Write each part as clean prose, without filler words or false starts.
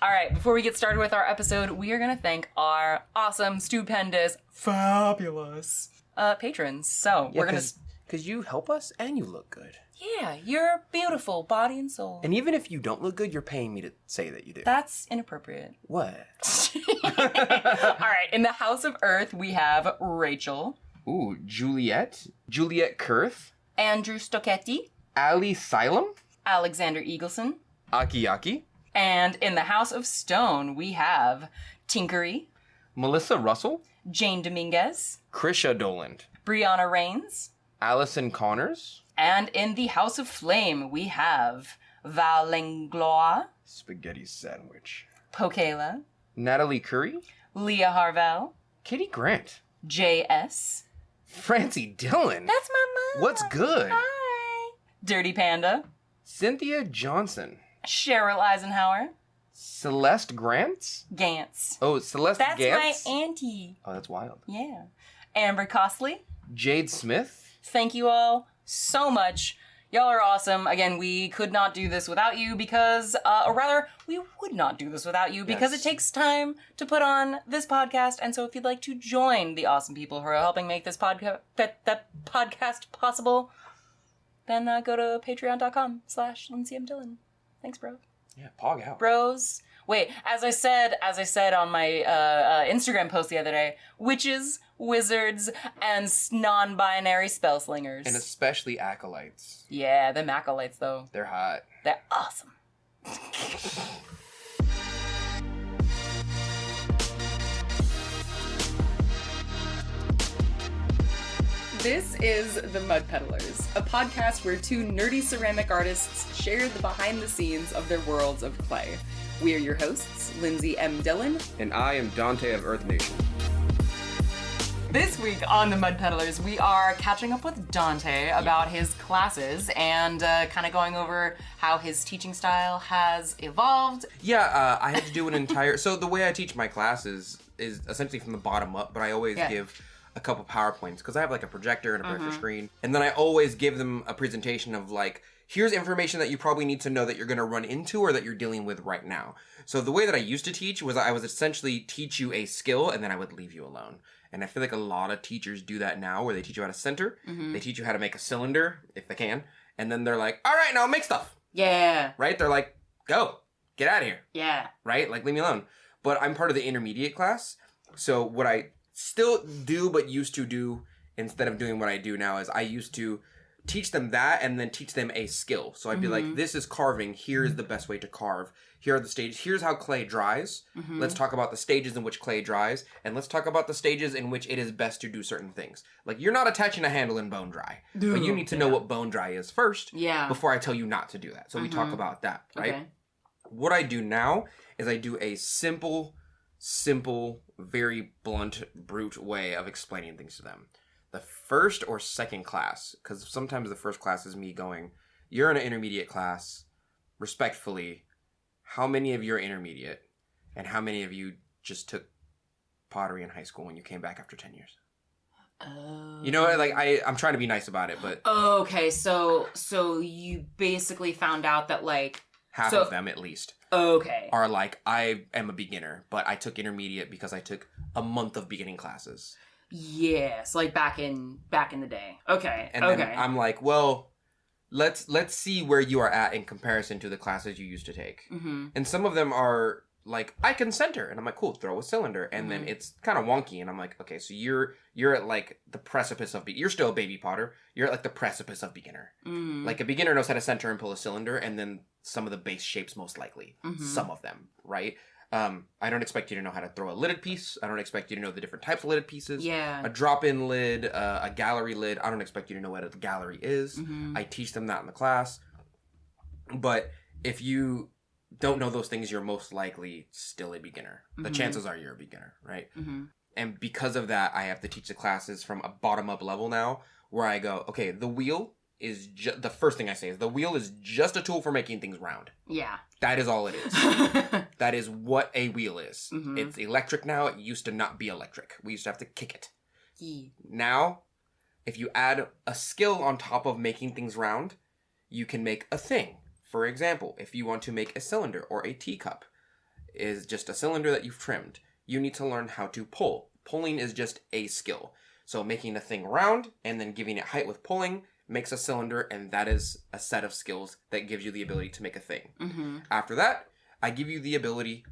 All right, before we get started with our episode, we are going to thank our awesome, stupendous, fabulous patrons. So we're going to... Because you help us and you look good. Yeah, you're beautiful, body and soul. And even if you don't look good, you're paying me to say that you do. That's inappropriate. What? All right, in the House of Earth, we have Rachel. Ooh, Juliet Kurth. Andrew Stocchetti. Ali Silem. Alexander Eagleson. Aki. And in the House of Stone, we have Tinkery. Melissa Russell. Jane Dominguez. Krisha Doland. Brianna Rains. Allison Connors. And in the House of Flame, we have Val Langlois. Spaghetti Sandwich. Pokela. Natalie Curry. Leah Harvell. Katie Grant. J.S. Francie Dillon. That's my mom. What's good? Hi. Dirty Panda. Cynthia Johnson. Cheryl Eisenhower. Celeste Grants? Gantz. Oh, Celeste That's Gantz? my auntie. Oh, that's wild. Yeah. Amber Costley. Jade Smith. Thank you all so much. Y'all are awesome. Again, we could not do this without you because, or rather, we would not do this without you because Yes. it takes time to put on this podcast. And so if you'd like to join the awesome people who are helping make this podcast possible, then go to patreon.com/Lindsey M Dillon. Thanks, bro. Yeah, pog out. Bros. Wait, as I said on my Instagram post the other day, witches, wizards, and non-binary spell slingers. And especially acolytes. Yeah, them acolytes, though. They're hot. They're awesome. This is The Mud Peddlers, a podcast where two nerdy ceramic artists share the behind the scenes of their worlds of clay. We are your hosts, Lindsey M Dillon. And I am Donte of Earth Nation. This week on The Mud Peddlers, we are catching up with Donte about his classes and kind of going over how his teaching style has evolved. Yeah, I had to do an entire... So the way I teach my classes is essentially from the bottom up, but I always give a couple PowerPoints because I have like a projector and a projector screen. And then I always give them a presentation of like, here's information that you probably need to know that you're going to run into or that you're dealing with right now. So the way that I used to teach was I was essentially teach you a skill and then I would leave you alone. And I feel like a lot of teachers do that now where they teach you how to center, they teach you how to make a cylinder, if they can, and then they're like, all right, now make stuff. Yeah. Right? They're like, go, get out of here. Yeah. Right? Like, leave me alone. But I'm part of the intermediate class. So what I still do but used to do instead of doing what I do now is I used to teach them that and then teach them a skill. So I'd be like, this is carving. Here is the best way to carve. Here are the stages. Here's how clay dries. Let's talk about the stages in which clay dries. And let's talk about the stages in which it is best to do certain things. Like, you're not attaching a handle in bone dry. But you need to know what bone dry is first before I tell you not to do that. So we talk about that, right? Okay. What I do now is I do a simple, very blunt, brute way of explaining things to them. The first or second class, because sometimes the first class is me going, you're in an intermediate class, respectfully, how many of you are intermediate, and how many of you just took pottery in high school when you came back after 10 years? You know, like, I'm trying to be nice about it, but... Okay, so you basically found out that, like... Half of them, at least. Okay. Are like, I am a beginner, but I took intermediate because I took a month of beginning classes. Yes, like back in the day. Okay. And then I'm like, well, let's see where you are at in comparison to the classes you used to take. And some of them are like, I can center, and I'm like, cool, throw a cylinder, and then it's kind of wonky, and I'm like, okay, so you're at like the precipice of you're still a baby potter. You're at like the precipice of beginner. Like a beginner knows how to center and pull a cylinder, and then some of the base shapes most likely, some of them, right? I don't expect you to know how to throw a lidded piece. I don't expect you to know the different types of lidded pieces. Yeah. A drop-in lid, a gallery lid. I don't expect you to know what a gallery is. I teach them that in the class. But if you don't know those things, you're most likely still a beginner. The chances are you're a beginner, right? And because of that, I have to teach the classes from a bottom-up level now, where I go, okay, the wheel is the first thing I say is the wheel is just a tool for making things round. Yeah. That is all it is. That is what a wheel is. It's electric now. It used to not be electric. We used to have to kick it. Yeah. Now, if you add a skill on top of making things round, you can make a thing. For example, if you want to make a cylinder or a teacup, is just a cylinder that you've trimmed. You need to learn how to pull. Pulling is just a skill. So making a thing round and then giving it height with pulling makes a cylinder, and that is a set of skills that gives you the ability to make a thing. Mm-hmm. After that, I give you the ability,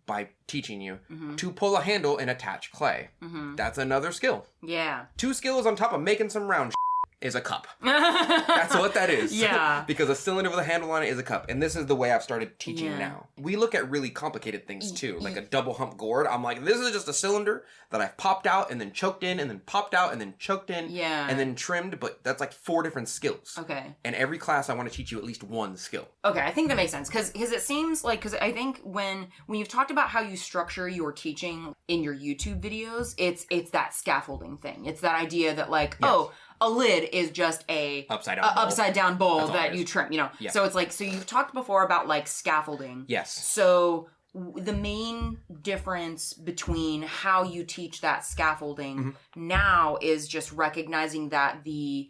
by teaching you, mm-hmm. to pull a handle and attach clay. Mm-hmm. That's another skill. Yeah. 2 skills on top of making some round is a cup. That's what that is. Yeah. Because a cylinder with a handle on it is a cup. And this is the way I've started teaching now. We look at really complicated things too. Like a double hump gourd. I'm like, this is just a cylinder that I've popped out and then choked in and then popped out and then choked in. Yeah. And then trimmed. But that's like 4 different skills. Okay. And every class I want to teach you at least 1 skill. Okay, I think that makes sense. Because it seems like, because I think when you've talked about how you structure your teaching in your YouTube videos, it's that scaffolding thing. It's that idea that like, yes. A lid is just a upside down bowl that you trim, you know. Yeah. So it's like, so you've talked before about like scaffolding. Yes. So the main difference between how you teach that scaffolding mm-hmm. now is just recognizing that the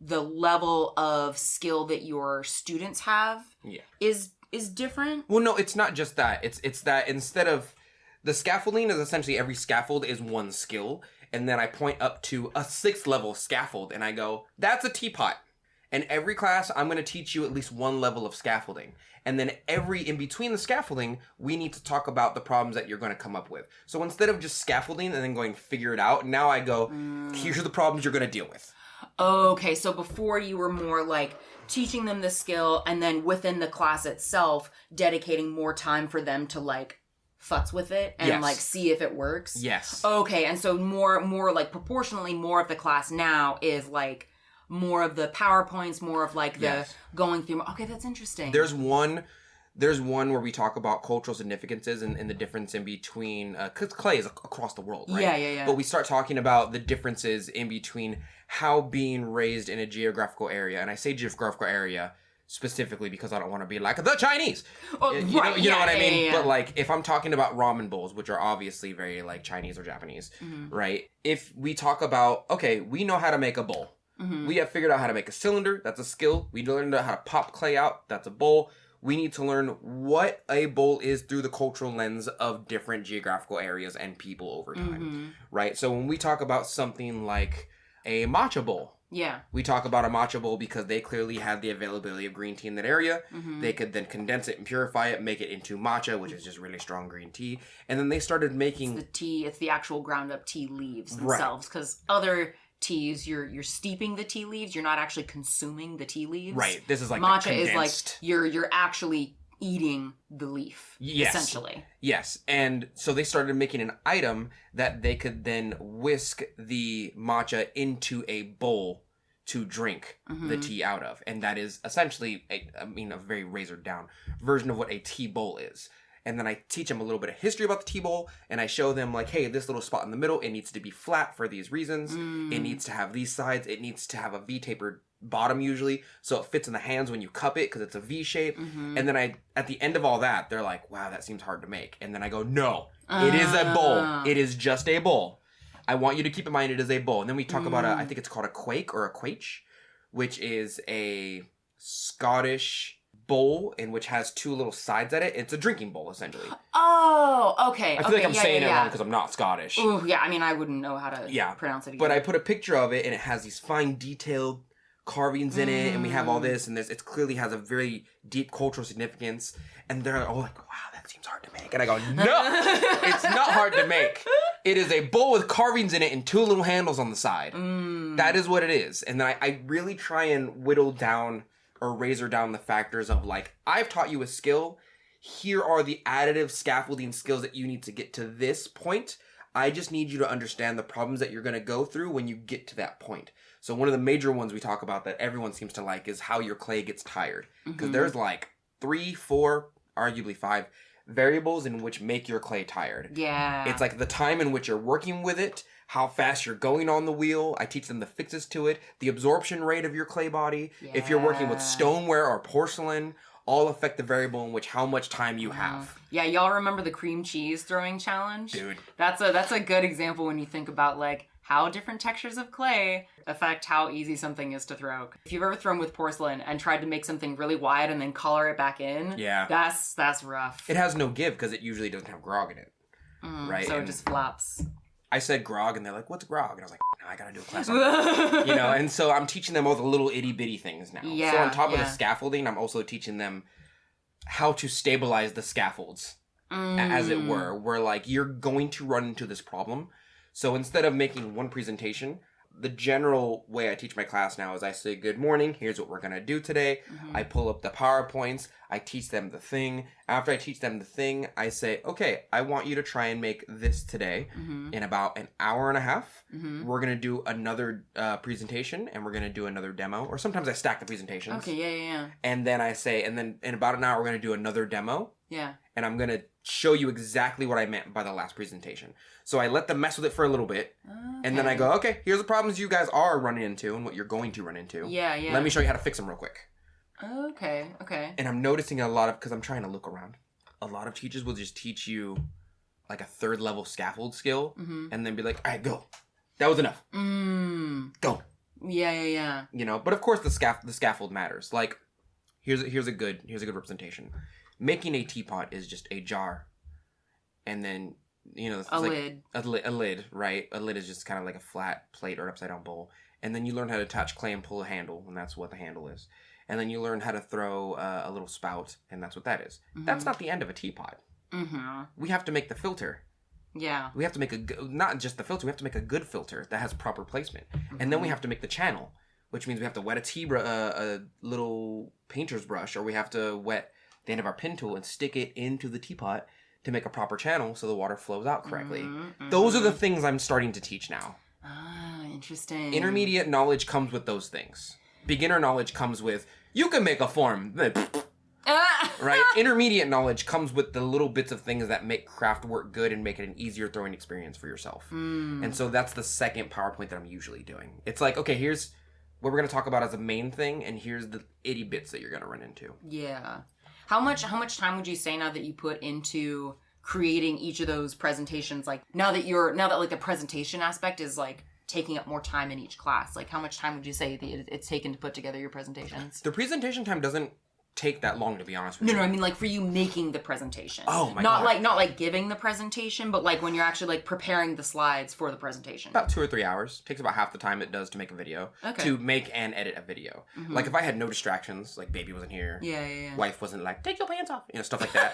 level of skill that your students have is different. Well, no, it's not just that. It's that instead of the scaffolding is essentially every scaffold is 1 skill. And then I point up to a 6th level scaffold and I go, that's a teapot. And every class, I'm going to teach you at least 1 level of scaffolding. And then in between the scaffolding, we need to talk about the problems that you're going to come up with. So instead of just scaffolding and then going figure it out, now I go, here's the problems you're going to deal with. Okay, so before you were more like teaching them the skill and then within the class itself, dedicating more time for them to like futz with it and like see if it works. Yes. Okay, and so more like proportionally more of the class now is like more of the PowerPoints, more of like the going through. Okay, that's interesting. There's one where we talk about cultural significances and the difference in between, because clay is across the world, right? Yeah. But we start talking about the differences in between how being raised in a geographical area, and I say geographical area specifically because I don't want to be like the Chinese. Oh, you know what I mean? But like if I'm talking about ramen bowls, which are obviously very like Chinese or Japanese, mm-hmm. right? If we talk about, okay, we know how to make a bowl. Mm-hmm. We have figured out how to make a cylinder. That's a skill. We learned how to pop clay out. That's a bowl. We need to learn what a bowl is through the cultural lens of different geographical areas and people over time, mm-hmm. right? So when we talk about something like a matcha bowl, we talk about a matcha bowl because they clearly have the availability of green tea in that area. Mm-hmm. They could then condense it and purify it, make it into matcha, which is just really strong green tea. And then they started making... It's the actual ground up tea leaves themselves. Because other teas, you're steeping the tea leaves. You're not actually consuming the tea leaves. Right. This is like matcha is like you're actually eating the leaf, essentially. Yes. And so they started making an item that they could then whisk the matcha into a bowl to drink mm-hmm. the tea out of. And that is essentially, a very razored down version of what a tea bowl is. And then I teach them a little bit of history about the tea bowl, and I show them like, hey, this little spot in the middle, it needs to be flat for these reasons. It needs to have these sides. It needs to have a V-tapered bottom usually, so it fits in the hands when you cup it because it's a V shape. Mm-hmm. And then at the end of all that, they're like, wow, that seems hard to make. And then I go, no, it is a bowl. It is just a bowl. I want you to keep in mind it is a bowl. And then we talk about I think it's called a quake or a quaich, which is a Scottish bowl in which has 2 little sides at it. It's a drinking bowl, essentially. Oh, okay. I feel like I'm saying it wrong because I'm not Scottish. Ooh, yeah, I mean, I wouldn't know how to pronounce it again. But I put a picture of it, and it has these fine detailed carvings in it, and we have all this, and it clearly has a very deep cultural significance. And they're all like, wow, that seems hard to make. And I go, no, it's not hard to make. It is a bowl with carvings in it and 2 little handles on the side. That is what it is. And then I really try and whittle down or razor down the factors of like, I've taught you a skill. Here are the additive scaffolding skills that you need to get to this point. I just need you to understand the problems that you're going to go through when you get to that point. So one of the major ones we talk about that everyone seems to like is how your clay gets tired. Because there's like 3, 4, arguably 5 variables in which make your clay tired. Yeah. It's like the time in which you're working with it, how fast you're going on the wheel. I teach them the fixes to it, the absorption rate of your clay body. Yeah. If you're working with stoneware or porcelain, all affect the variable in which how much time you have. Yeah, y'all remember the cream cheese throwing challenge? Dude. That's a good example when you think about like how different textures of clay affect how easy something is to throw. If you've ever thrown with porcelain and tried to make something really wide and then color it back in, that's rough. It has no give because it usually doesn't have grog in it, right? So it just flops. I said grog, and they're like, "What's grog?" And I was like, "No, I gotta do a class on that." You know, and so I'm teaching them all the little itty bitty things now. Yeah, so on top of the scaffolding, I'm also teaching them how to stabilize the scaffolds, as it were. Where like you're going to run into this problem. So instead of making one presentation, the general way I teach my class now is I say, "Good morning, here's what we're going to do today." I pull up the PowerPoints, I teach them the thing. After I teach them the thing, I say, "Okay, I want you to try and make this today in about an hour and a half. We're going to do another presentation, and we're going to do another demo." Or sometimes I stack the presentations. Okay, yeah. And then I say, and then in about an hour, we're going to do another demo. Yeah. And I'm going to show you exactly what I meant by the last presentation. So I let them mess with it for a little bit. And then I go, "Okay, here's the problems you guys are running into and what you're going to run into. Yeah. Let me show you how to fix them real quick." Okay. And I'm noticing a lot of, because I'm trying to look around, a lot of teachers will just teach you like a third level scaffold skill and then be like, "All right, go. That was enough. Go." Yeah. You know, but of course the scaffold matters. Like, here's a good representation. Making a teapot is just a jar, and then you know a lid. A lid, right? A lid is just kind of like a flat plate or upside down bowl, and then you learn how to attach clay and pull a handle, and that's what the handle is. And then you learn how to throw a little spout, and that's what that is. That's not the end of a teapot. We have to make the filter. Yeah. We have to make not just the filter. We have to make a good filter that has proper placement, and then we have to make the channel, which means we have to wet a little painter's brush, or we have to wet the end of our pen tool and stick it into the teapot to make a proper channel so the water flows out correctly. Those are the things I'm starting to teach now. Ah, interesting. Intermediate knowledge comes with those things. Beginner knowledge comes with, you can make a form. Right? Intermediate knowledge comes with the little bits of things that make craft work good and make it an easier throwing experience for yourself. And so that's the second PowerPoint that I'm usually doing. It's like, okay, here's what we're going to talk about as a main thing, and here's the itty bits that you're going to run into. Yeah. How much time would you say now that you put into creating each of those presentations? Like now that like the presentation aspect is like taking up more time in each class, like how much time would you say that it's taken to put together your presentations? The presentation time doesn't take that long, to be honest with you. No, I mean like for you making the presentation. Oh my God. Not like giving the presentation, but like when you're actually like preparing the slides for the presentation. About 2 or 3 hours. Takes about half the time it does to make a video. Okay. To make and edit a video. Like if I had no distractions, like baby wasn't here. Yeah. Wife wasn't like, "Take your pants off," you know, stuff like that.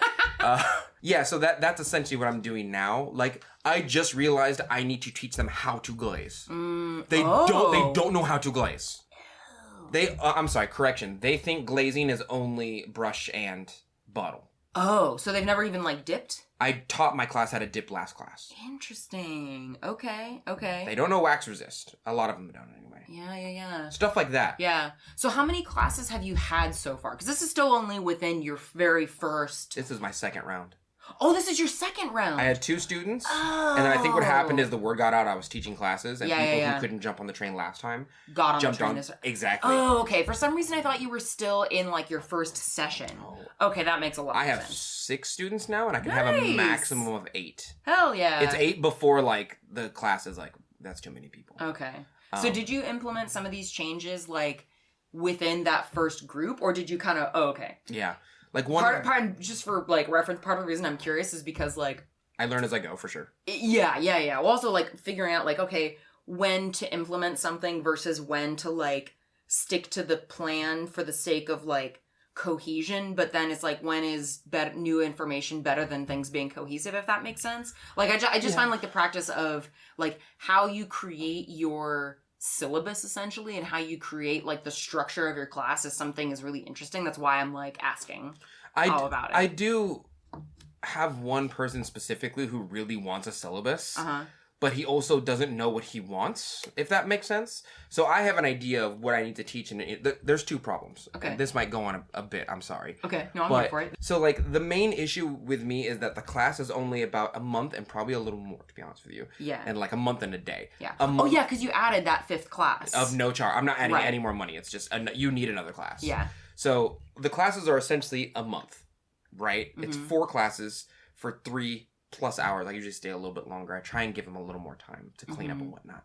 Yeah, so that's essentially what I'm doing now. Like I just realized I need to teach them how to glaze. They don't know how to glaze. I'm sorry, correction. They think glazing is only brush and bottle. Oh, so they've never even like dipped? I taught my class how to dip last class. Interesting. Okay. They don't know wax resist. A lot of them don't anyway. Yeah. Stuff like that. Yeah. So how many classes have you had so far? Because this is still only within your very first... This is my second round. Oh, this is your second round. I had 2 students, and then I think what happened is the word got out I was teaching classes, and people who couldn't jump on the train last time jumped on. Exactly. Oh, okay. For some reason, I thought you were still in like your first session. Oh. Okay, that makes a lot of sense. I have 6 students now, and I can have a maximum of 8. Hell yeah. It's 8 before like the class is like, that's too many people. Okay. So did you implement some of these changes like within that first group, or did you kind of? Oh, okay. Yeah. Like one part just for like reference, part of the reason I'm curious is because like I learn as I go for sure. Yeah. Well, also like figuring out like, okay, when to implement something versus when to like stick to the plan for the sake of like cohesion, but then it's like when is new information better than things being cohesive, if that makes sense. Like I just find like the practice of like how you create your syllabus essentially and how you create like the structure of your class is something is really interesting. That's why I'm like asking all about it. I do have one person specifically who really wants a syllabus, but he also doesn't know what he wants, if that makes sense. So I have an idea of what I need to teach, and there's 2 problems. Okay. This might go on a bit, I'm sorry. Okay, no, I'm here for it. So like the main issue with me is that the class is only about a month and probably a little more, to be honest with you. Yeah. And like a month and a day. Yeah. Oh yeah, because you added that 5th class. Of no charge. I'm not adding any more money. It's just, you need another class. Yeah. So the classes are essentially a month, right? It's 4 classes for 3+ hours. I usually stay a little bit longer. I try and give them a little more time to clean up and whatnot.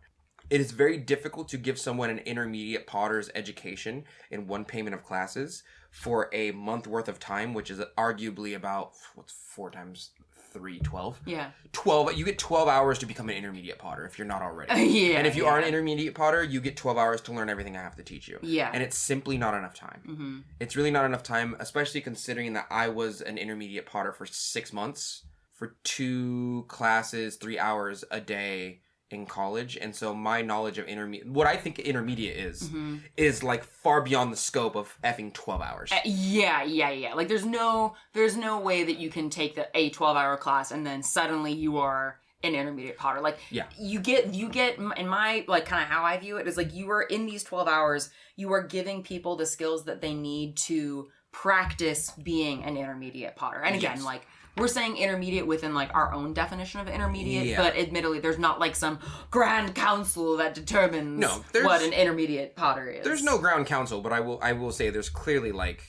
it is very difficult to give someone an intermediate potter's education in one payment of classes for a month worth of time, which is arguably about, what's 4 times 3, 12? Yeah. 12, you get 12 hours to become an intermediate potter if you're not already. Yeah. And if you are an intermediate potter, you get 12 hours to learn everything I have to teach you. Yeah. And it's simply not enough time. It's really not enough time, especially considering that I was an intermediate potter for 6 months, for 2 classes, 3 hours a day in college. And so my knowledge of what I think intermediate is like far beyond the scope of effing 12 hours. Yeah. Like there's no way that you can take a 12-hour class and then suddenly you are an intermediate potter. Like you get in my, like, kind of how I view it is like you are in these 12 hours, you are giving people the skills that they need to practice being an intermediate potter. And again, like, we're saying intermediate within, like, our own definition of intermediate, but admittedly, there's not, like, some grand council that determines what an intermediate potter is. There's no ground council, but I will say there's clearly, like,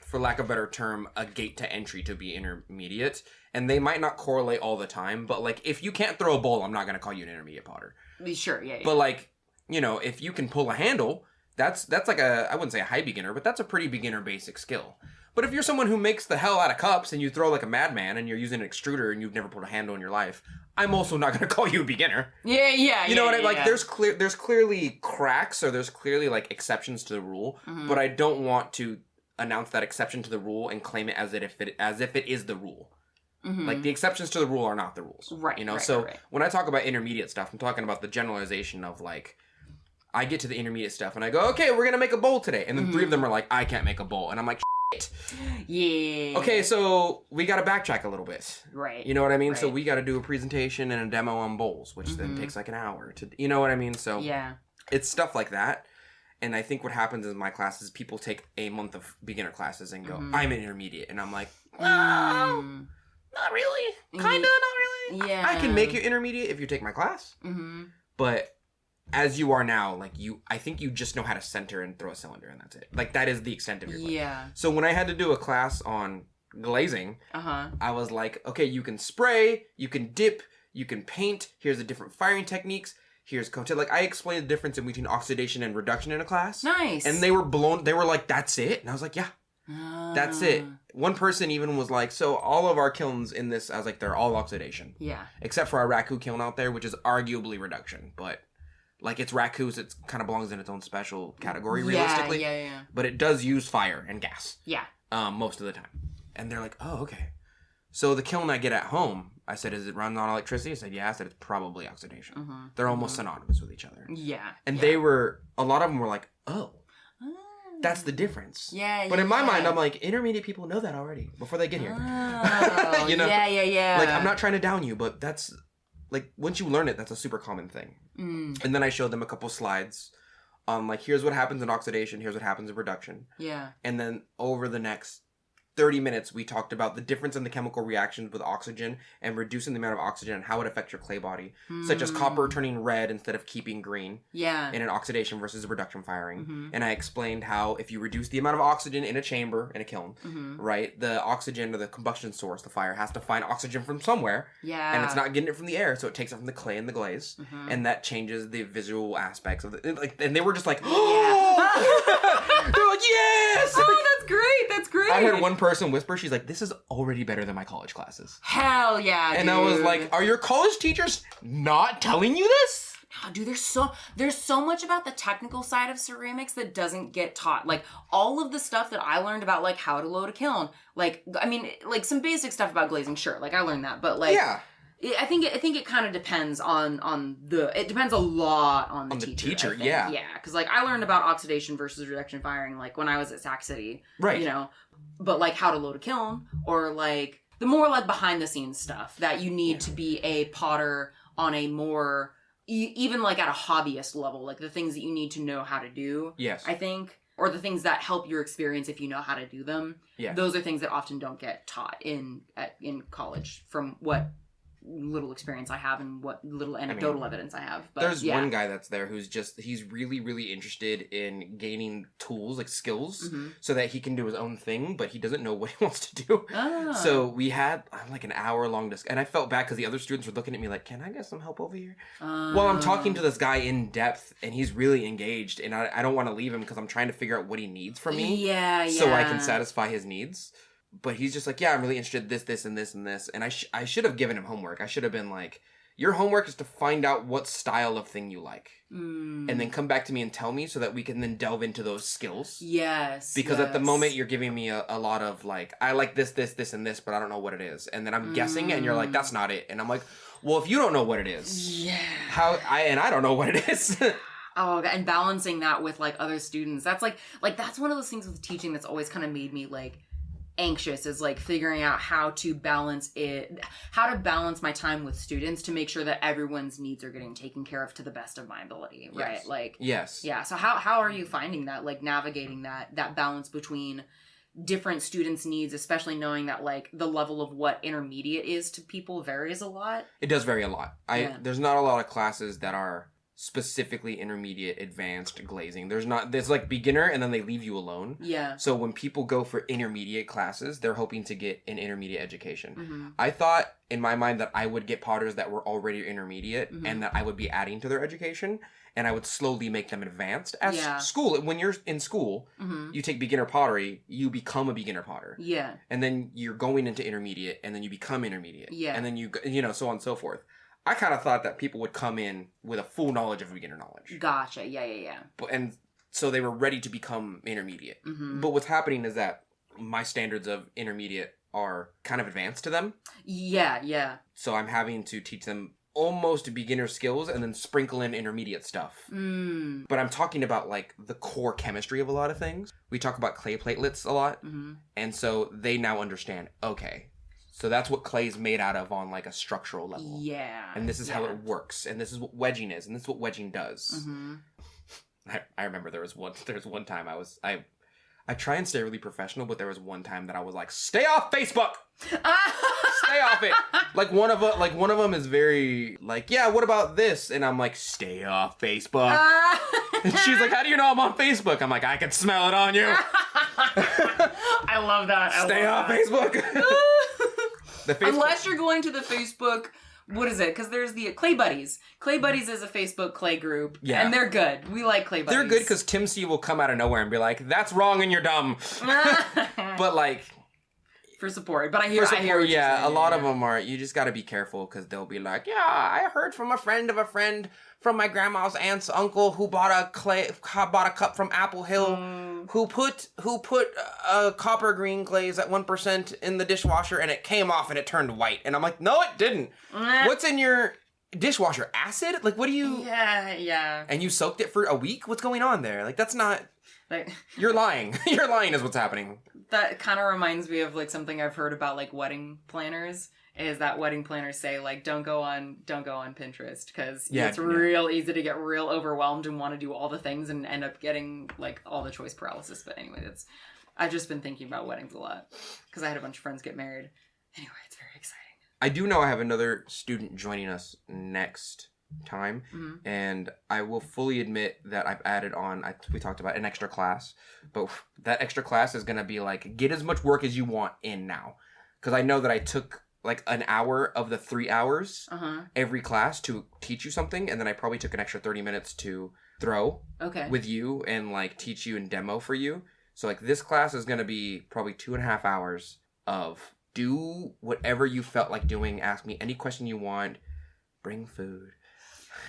for lack of a better term, a gate to entry to be intermediate. And they might not correlate all the time, but, like, if you can't throw a bowl, I'm not going to call you an intermediate potter. Sure, yeah. But, like, you know, if you can pull a handle, that's like I wouldn't say a high beginner, but that's a pretty beginner basic skill. But if you're someone who makes the hell out of cups and you throw like a madman and you're using an extruder and you've never pulled a handle in your life, I'm also not going to call you a beginner. Yeah. You know what I mean? Like, there's clearly cracks, or there's clearly like exceptions to the rule, but I don't want to announce that exception to the rule and claim it as if it is the rule. Like, the exceptions to the rule are not the rules. Right. You know? Right. When I talk about intermediate stuff, I'm talking about the generalization of, like, I get to the intermediate stuff and I go, okay, we're going to make a bowl today. And then 3 of them are like, I can't make a bowl. And I'm like, shit. Yeah. Okay, so we got to backtrack a little bit. Right. You know what I mean? Right. So we got to do a presentation and a demo on bowls, which then takes like an hour to, you know what I mean? So it's stuff like that. And I think what happens in my classes, people take a month of beginner classes and go, I'm an intermediate. And I'm like, well, not really. Kind of, not really. Yeah. I can make you intermediate if you take my class. But as you are now, like, I think you just know how to center and throw a cylinder, and that's it. Like, that is the extent of your class. Yeah. So when I had to do a class on glazing, I was like, okay, you can spray, you can dip, you can paint, here's the different firing techniques, here's coated. Like, I explained the difference in between oxidation and reduction in a class. Nice. And they were like, that's it? And I was like, yeah. That's it. One person even was like, so all of our kilns in this, I was like, they're all oxidation. Yeah. Except for our Raku kiln out there, which is arguably reduction. But, like, it's Raku's, it kind of belongs in its own special category, realistically. Yeah. But it does use fire and gas. Yeah. Most of the time. And they're like, oh, okay. So the kiln I get at home, I said, is it run on electricity? I said, yeah. I said, it's probably oxidation. They're almost synonymous with each other. Yeah. And they were, a lot of them were like, oh. That's the difference. Yeah. But in my mind, I'm like, intermediate people know that already before they get here. Oh, you know? Yeah. Like, I'm not trying to down you, but that's, like, once you learn it, that's a super common thing. And then I showed them a couple slides on, like, here's what happens in oxidation, here's what happens in reduction. Yeah. And then over the next 30 minutes, we talked about the difference in the chemical reactions with oxygen and reducing the amount of oxygen and how it affects your clay body, such as copper turning red instead of keeping green in an oxidation versus a reduction firing. And I explained how if you reduce the amount of oxygen in a chamber, in a kiln, right, the oxygen or the combustion source, the fire, has to find oxygen from somewhere. Yeah. And it's not getting it from the air, so it takes it from the clay and the glaze. And that changes the visual aspects of it. Like, and they were just like, oh! They're like, yes! Oh, that's great. That's great. I heard one person whisper, she's like, this is already better than my college classes. Hell yeah, And dude. I was like, are your college teachers not telling you this? Oh, dude, there's so much about the technical side of ceramics that doesn't get taught. Like, all of the stuff that I learned about, like, how to load a kiln. Like, I mean, like, some basic stuff about glazing, sure. Like, I learned that. But, like... Yeah. I think it kind of depends it depends a lot on the teacher. Yeah. Yeah, because, like, I learned about oxidation versus reduction firing, like, when I was at Sac City. Right. You know? But, like, how to load a kiln, or, like, the more, like, behind-the-scenes stuff that you need to be a potter on a more, even, like, at a hobbyist level, like, the things that you need to know how to do. Yes. I think. Or the things that help your experience if you know how to do them. Yeah. Those are things that often don't get taught in college, from what little experience I have and what little anecdotal evidence I have. But there's one guy that's there he's really, really interested in gaining tools, like skills, so that he can do his own thing, but he doesn't know what he wants to do. So we had like an hour-long discussion, and I felt bad because the other students were looking at me like, can I get some help over here? Well, I'm talking to this guy in depth, and he's really engaged, and I don't want to leave him because I'm trying to figure out what he needs from me. So I can satisfy his needs. But he's just like, yeah, I'm really interested in this, and this, and this. And I should have given him homework. I should have been like, your homework is to find out what style of thing you like. And then come back to me and tell me so that we can then delve into those skills. Yes. Because at the moment, you're giving me a lot of like, I like this, and this, but I don't know what it is. And then I'm guessing, and you're like, that's not it. And I'm like, well, if you don't know what it is, I don't know what it is. Oh, and balancing that with like other students. That's like that's one of those things with teaching that's always kind of made me like anxious, is like figuring out how to balance my time with students to make sure that everyone's needs are getting taken care of to the best of my ability, right? Yes. Like, yes. Yeah. So how are you finding that, like navigating that balance between different students' needs, especially knowing that like the level of what intermediate is to people varies a lot? It does vary a lot. There's not a lot of classes that are specifically intermediate, advanced glazing. There's like beginner, and then they leave you alone. Yeah. So when people go for intermediate classes, they're hoping to get an intermediate education. I thought in my mind that I would get potters that were already intermediate, and that I would be adding to their education, and I would slowly make them advanced. School, when you're in school, you take beginner pottery, you become a beginner potter. Yeah. And then you're going into intermediate, and then you become intermediate. Yeah. And then you know, so on and so forth. I kind of thought that people would come in with a full knowledge of beginner knowledge. Gotcha. Yeah. And so they were ready to become intermediate. But what's happening is that my standards of intermediate are kind of advanced to them. Yeah. So I'm having to teach them almost beginner skills and then sprinkle in intermediate stuff. But I'm talking about like the core chemistry of a lot of things. We talk about clay platelets a lot. And so they now understand, okay, so that's what clay is made out of on like a structural level. Yeah. And this is how it works. And this is what wedging is. And this is what wedging does. I remember there was one time I try and stay really professional, but there was one time that I was like, stay off Facebook! Stay off it! Like one of them is very like, yeah, what about this? And I'm like, stay off Facebook. And she's like, how do you know I'm on Facebook? I'm like, I can smell it on you. I love that. Stay off Facebook. Unless you're going to the Facebook, what is it? Because there's the Clay Buddies. Clay Buddies is a Facebook clay group. Yeah. And they're good. We like Clay Buddies. They're good because Tim C will come out of nowhere and be like, that's wrong and you're dumb. But like... For support. But I hear what you're saying. A lot of them are, you just got to be careful because they'll be like, yeah, I heard from a friend of a friend from my grandma's aunt's uncle who bought a cup from Apple Hill, who put a copper green glaze at 1% in the dishwasher and it came off and it turned white. And I'm like, no, it didn't. What's in your dishwasher? Acid? Like, what do you... Yeah. And you soaked it for a week? What's going on there? Like, that's not... Like, you're lying. You're lying is what's happening. That kind of reminds me of like something I've heard about like wedding planners. Is that wedding planners say like don't go on Pinterest because it's real easy to get real overwhelmed and want to do all the things and end up getting like all the choice paralysis. But anyway, I've just been thinking about weddings a lot because I had a bunch of friends get married. Anyway, it's very exciting. I do know I have another student joining us next time, and I will fully admit that I've added on, we talked about an extra class, but that extra class is going to be like, get as much work as you want in now. Because I know that I took like an hour of the 3 hours every class to teach you something, and then I probably took an extra 30 minutes to throw with you and like teach you and demo for you. So like this class is going to be probably 2.5 hours of do whatever you felt like doing, ask me any question you want, bring food.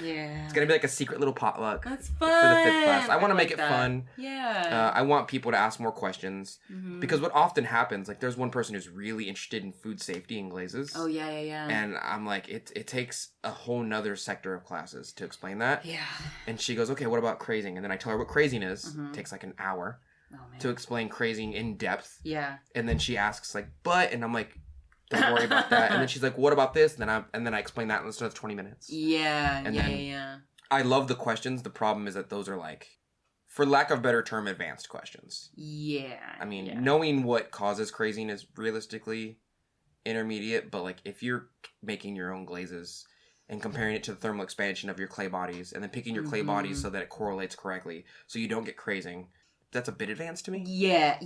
Yeah. It's going to be like a secret little potluck. That's fun. For the 5th class. I want to make it fun. Yeah. I want people to ask more questions. Because what often happens, like there's one person who's really interested in food safety and glazes. Oh, yeah. And I'm like, it takes a whole nother sector of classes to explain that. Yeah. And she goes, okay, what about crazing? And then I tell her what crazing is. It takes like an hour to explain crazing in depth. Yeah. And then she asks like, and I'm like, don't worry about that. And then she's like, what about this? And then I explain that instead of 20 minutes. Yeah. And then I love the questions. The problem is that those are like, for lack of a better term, advanced questions. Yeah. I mean, knowing what causes crazing is realistically intermediate, but like if you're making your own glazes and comparing it to the thermal expansion of your clay bodies and then picking your clay bodies so that it correlates correctly so you don't get crazing, that's a bit advanced to me. Yeah,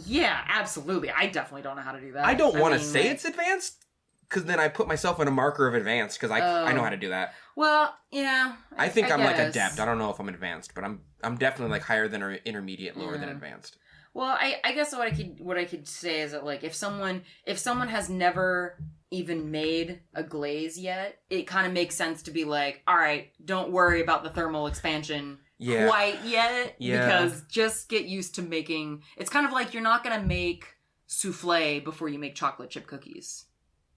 absolutely. I definitely don't know how to do that. I don't want to say it's advanced because then I put myself in a marker of advanced because I know how to do that. Well, yeah. I think I'm like adept. I don't know if I'm advanced, but I'm definitely like higher than or intermediate, lower than advanced. Well, I guess what I could say is that like if someone has never even made a glaze yet, it kind of makes sense to be like, all right, don't worry about the thermal expansion quite yet, because just get used to making. It's kind of like you're not gonna make souffle before you make chocolate chip cookies.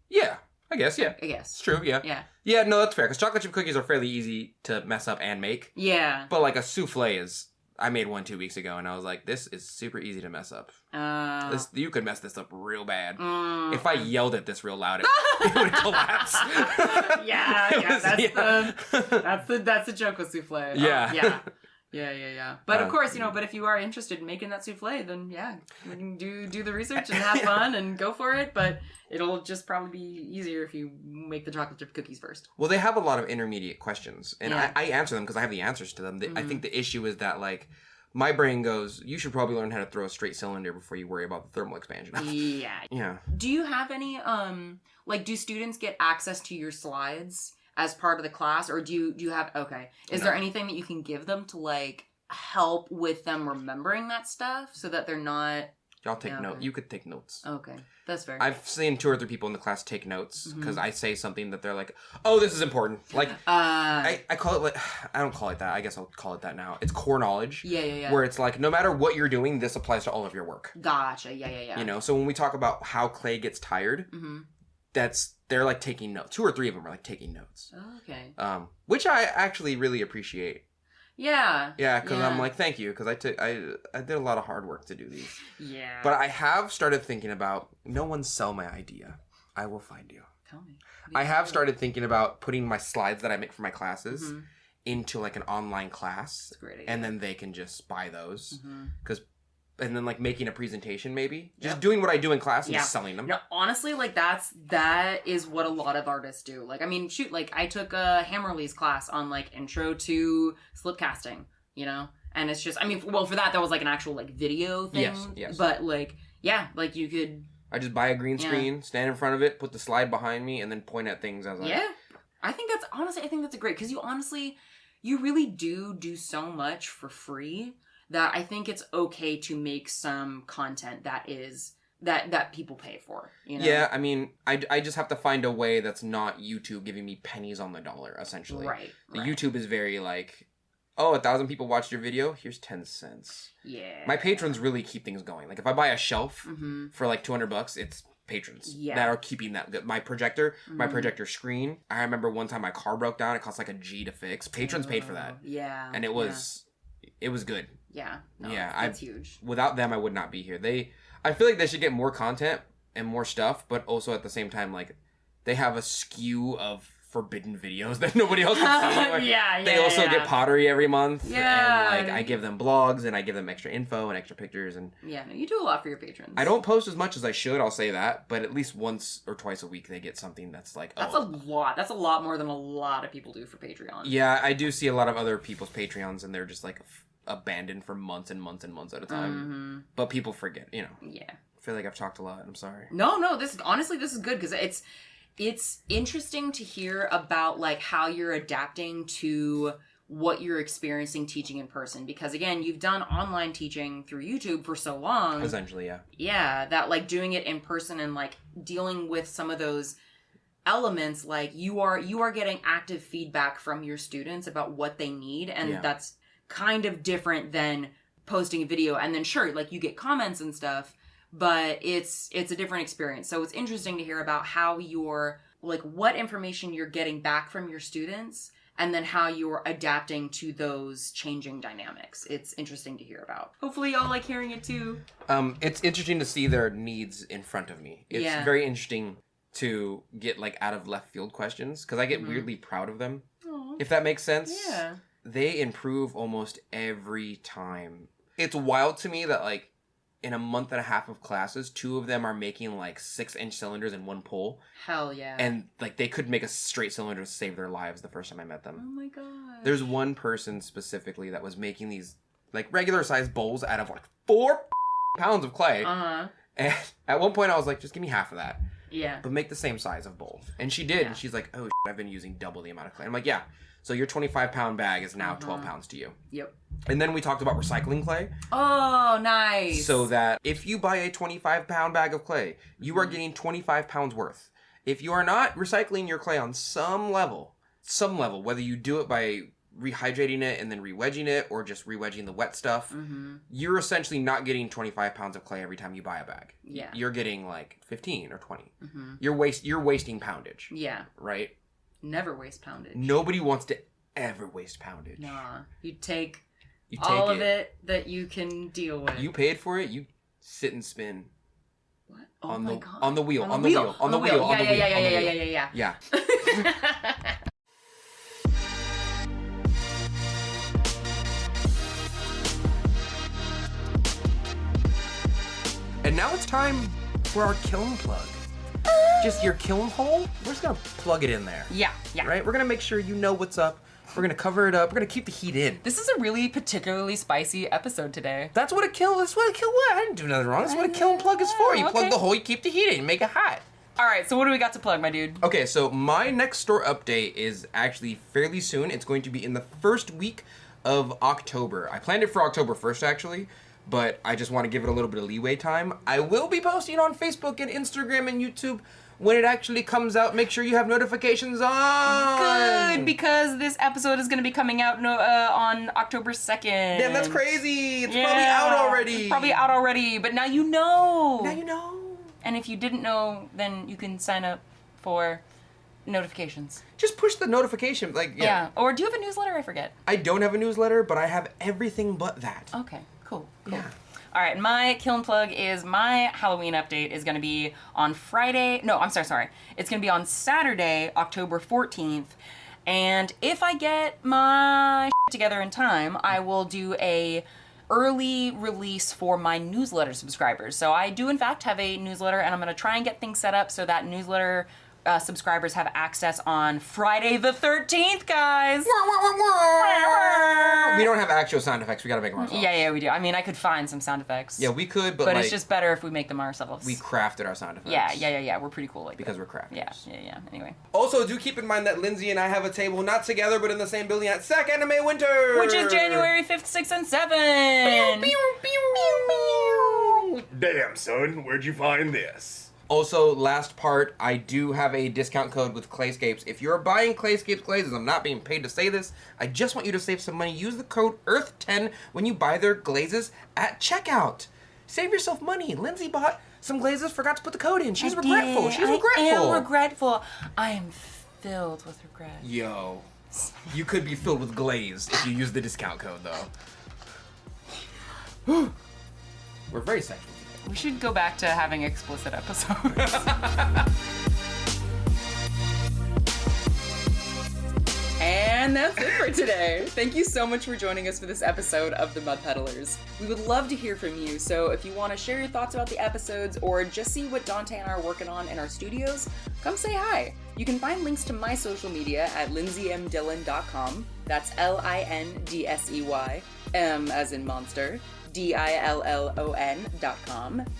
Yeah, I guess. Yeah, I guess it's true. Yeah. No, that's fair because chocolate chip cookies are fairly easy to mess up and make. Yeah, but like a souffle is. I made one 2 weeks ago, and I was like, "This is super easy to mess up. You could mess this up real bad. If I yelled at this real loud, it would collapse." That's the joke with souffle. Yeah. But of course, but if you are interested in making that souffle, then we can do the research and have fun and go for it. But it'll just probably be easier if you make the chocolate chip cookies first. Well, they have a lot of intermediate questions, and I answer them because I have the answers to them. I think the issue is that like my brain goes, you should probably learn how to throw a straight cylinder before you worry about the thermal expansion. Yeah. Do you have any do students get access to your slides as part of the class, or do you have is there anything that you can give them to like help with them remembering that stuff so that they're not y'all take notes. You could take notes. Okay, that's fair. I've seen 2 or 3 people in the class take notes because I say something that they're like, oh, this is important. Like I call it like, I don't call it that, I guess I'll call it that now. It's core knowledge. Yeah. Where it's like no matter what you're doing, this applies to all of your work. Gotcha. Yeah. So when we talk about how clay gets tired, they're like taking notes. 2 or 3 of them are like taking notes. Okay. Which I actually really appreciate. Yeah. Yeah, because I'm like, thank you, because I did a lot of hard work to do these. Yeah. But I have started thinking about, no one sell my idea. I will find you. Tell me. I have started thinking about putting my slides that I make for my classes into like an online class. That's a great idea. And then they can just buy those. And then like making a presentation maybe. Just doing what I do in class and just selling them. No, honestly, like that is what a lot of artists do. Like, I mean, shoot, like I took a Hammerly's class on like intro to slip casting, and it's just, I mean, well, for that was like an actual like video thing. Yes. But like, like you could. I just buy a green screen, stand in front of it, put the slide behind me, and then point at things as I think that's a great, because you really do so much for free that I think it's okay to make some content that is that people pay for. Yeah, I mean, I just have to find a way that's not YouTube giving me pennies on the dollar, essentially. Right. YouTube is very like, oh, 1,000 people watched your video, here's 10 cents. Yeah. My patrons really keep things going. Like if I buy a shelf for like $200, it's patrons that are keeping that good. My projector screen. I remember one time my car broke down. It cost like $1 to fix. Patrons paid for that. Yeah. And it was good. Yeah. No, that's huge. Without them, I would not be here. I feel like they should get more content and more stuff, but also at the same time, like, they have a skew of forbidden videos that nobody else can see. They also get pottery every month. Yeah. And, like, I give them blogs, and I give them extra info and extra pictures. And yeah, no, you do a lot for your patrons. I don't post as much as I should, I'll say that, but at least once or twice a week they get something that's like, That's a lot. That's a lot more than a lot of people do for Patreon. Yeah, I do see a lot of other people's Patreons, and they're just, like, abandoned for months and months and months at a time. But people forget, Yeah. I feel like I've talked a lot. I'm sorry. No, this is good because it's interesting to hear about like how you're adapting to what you're experiencing teaching in person, because again, you've done online teaching through YouTube for so long. Essentially, yeah. Yeah, that like doing it in person and like dealing with some of those elements, like you are getting active feedback from your students about what they need, and that's kind of different than posting a video and then sure, like you get comments and stuff, but it's a different experience. So it's interesting to hear about how you're like what information you're getting back from your students and then how you're adapting to those changing dynamics. It's interesting to hear about. Hopefully y'all like hearing it too. It's interesting to see their needs in front of me. It's very interesting to get like out of left field questions because I get weirdly proud of them. Aww. If that makes sense. Yeah. They improve almost every time. It's wild to me that like in a month and a half of classes, 2 of them are making like 6-inch cylinders in one pull. Hell yeah. And like they could make a straight cylinder to save their lives the first time I met them. Oh my god. There's one person specifically that was making these like regular sized bowls out of like 4 pounds of clay. Uh-huh. And at one point I was like, just give me half of that. Yeah. But make the same size of bowl. And she did. Yeah. And she's like, oh, I've been using double the amount of clay. I'm like, yeah. So your 25-pound bag is now 12 pounds to you. Yep. And then we talked about recycling clay. Oh, nice. So that if you buy a 25-pound bag of clay, you are getting 25 pounds worth. If you are not recycling your clay on some level, whether you do it by rehydrating it and then re-wedging it or just re-wedging the wet stuff, you're essentially not getting 25 pounds of clay every time you buy a bag. Yeah. You're getting like 15 or 20. You're wasting poundage. Yeah. Right? Never waste poundage. Nobody wants to ever waste poundage. Nah. You take all of it that you can deal with. You paid for it, you sit and spin. What? Oh on my the god. On the wheel. On the wheel. Yeah. Yeah. And now it's time for our kiln plug. Just your kiln hole, we're just gonna plug it in there. Yeah. Right? We're gonna make sure you know what's up. We're gonna cover it up. We're gonna keep the heat in. This is a really particularly spicy episode today. That's what a kiln what? I didn't do nothing wrong. That's what a kiln plug is for. You plug the hole, you keep the heat in, you make it hot. Alright, so what do we got to plug, my dude? Okay, so my next store update is actually fairly soon. It's going to be in the first week of October. I planned it for October 1st, actually, but I just want to give it a little bit of leeway time. I will be posting on Facebook and Instagram and YouTube when it actually comes out. Make sure you have notifications on. Good, because this episode is going to be coming out on October 2nd. Damn, that's crazy. It's probably out already. It's probably out already, but now you know. Now you know. And if you didn't know, then you can sign up for notifications. Just push the notification. Yeah. Or do you have a newsletter? I forget. I don't have a newsletter, but I have everything but that. Okay, cool. Yeah. All right, my kiln plug is my Halloween update is going to be on Friday. No, I'm sorry. It's going to be on Saturday, October 14th. And if I get my shit together in time, I will do a early release for my newsletter subscribers. So I do in fact have a newsletter, and I'm going to try and get things set up so that newsletter subscribers have access on Friday the 13th, guys. We don't have actual sound effects. We gotta make them ourselves. Yeah, we do. I mean, I could find some sound effects. Yeah, we could, but like, it's just better if we make them ourselves. We crafted our sound effects. Yeah. We're pretty cool like because that. we're crafters. Yeah. Anyway. Also, do keep in mind that Lindsay and I have a table not together, but in the same building at SAC Anime Winter, which is January 5th, 6th, and 7th. Damn, son, where'd you find this? Also, last part, I do have a discount code with Clayscapes. If you're buying Clayscapes glazes, I'm not being paid to say this, I just want you to save some money. Use the code EARTH10 when you buy their glazes at checkout. Save yourself money. Lindsay bought some glazes, forgot to put the code in. She's regretful. I am regretful. I am filled with regret. Yo, you could be filled with glaze if you use the discount code, though. We're very sexual. We should go back to having explicit episodes. And that's it for today. Thank you so much for joining us for this episode of The Mud Peddlers. We would love to hear from you, so if you want to share your thoughts about the episodes or just see what Donte and I are working on in our studios, come say hi. You can find links to my social media at lindseymdillon.com. That's LINDSEY, M as in monster, DILLON.com.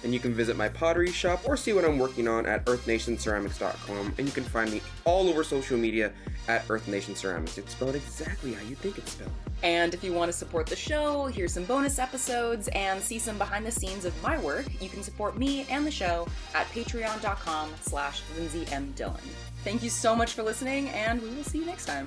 And you can visit my pottery shop or see what I'm working on at earthnationceramics.com. And you can find me all over social media at Earth Nation Ceramics. It's spelled exactly how you think it's spelled. And if you want to support the show, hear some bonus episodes, and see some behind the scenes of my work, you can support me and the show at patreon.com/Lindsey M Dillon. Thank you so much for listening, and we will see you next time.